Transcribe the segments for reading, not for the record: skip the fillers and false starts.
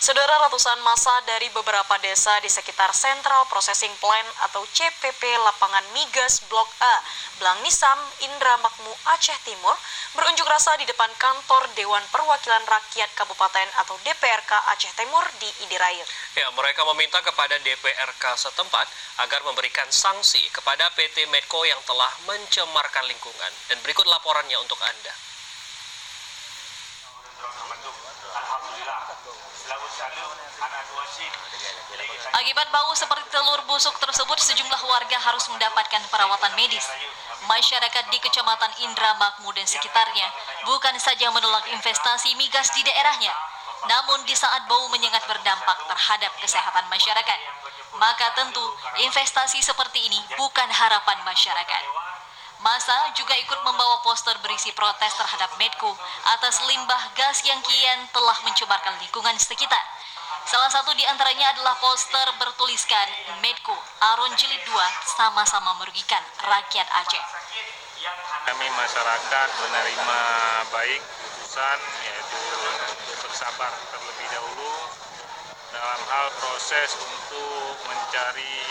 Saudara, ratusan massa dari beberapa desa di sekitar Central Processing Plant atau CPP lapangan migas Blok A, Blangisam, Indramakmu, Aceh Timur berunjuk rasa di depan kantor Dewan Perwakilan Rakyat Kabupaten atau DPRK Aceh Timur di Idirair. Ya, mereka meminta kepada DPRK setempat agar memberikan sanksi kepada PT Medco yang telah mencemarkan lingkungan. Dan berikut laporannya untuk Anda. Akibat bau seperti telur busuk tersebut, sejumlah warga harus mendapatkan perawatan medis. Masyarakat di Kecamatan Indramakmu dan sekitarnya bukan saja menolak investasi migas di daerahnya, namun di saat bau menyengat berdampak terhadap kesehatan masyarakat, maka tentu investasi seperti ini bukan harapan masyarakat. Massa juga ikut membawa poster berisi protes terhadap Medco atas limbah gas yang kian telah mencemarkan lingkungan sekitar. Salah satu di antaranya adalah poster bertuliskan Medco Aron Jilid 2 sama-sama merugikan rakyat Aceh. Kami masyarakat menerima baik putusan, yaitu untuk bersabar terlebih dahulu dalam hal proses untuk mencari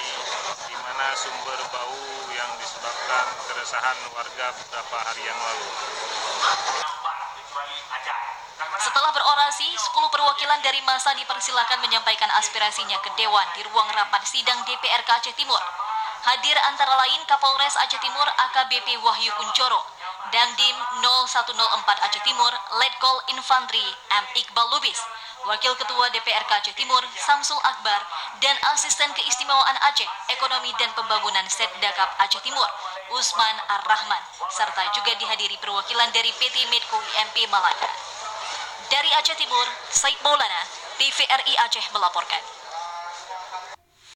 di mana sumber bau yang disebabkan keresahan warga beberapa hari yang lalu. Setelah berorasi, 10 perwakilan dari massa dipersilakan menyampaikan aspirasinya ke Dewan di ruang rapat sidang DPRK Aceh Timur. Hadir antara lain Kapolres Aceh Timur AKBP Wahyu Kuncoro, Dandim 0104 Aceh Timur, Letkol Infantri M. Iqbal Lubis, Wakil Ketua DPRK Aceh Timur Samsul Akbar, dan Asisten Keistimewaan Aceh Ekonomi dan Pembangunan Setdakap Aceh Timur Usman Ar-Rahman, serta juga dihadiri perwakilan dari PT Medco IMP Malaka. Dari Aceh Timur, Said Maulana, TVRI Aceh melaporkan.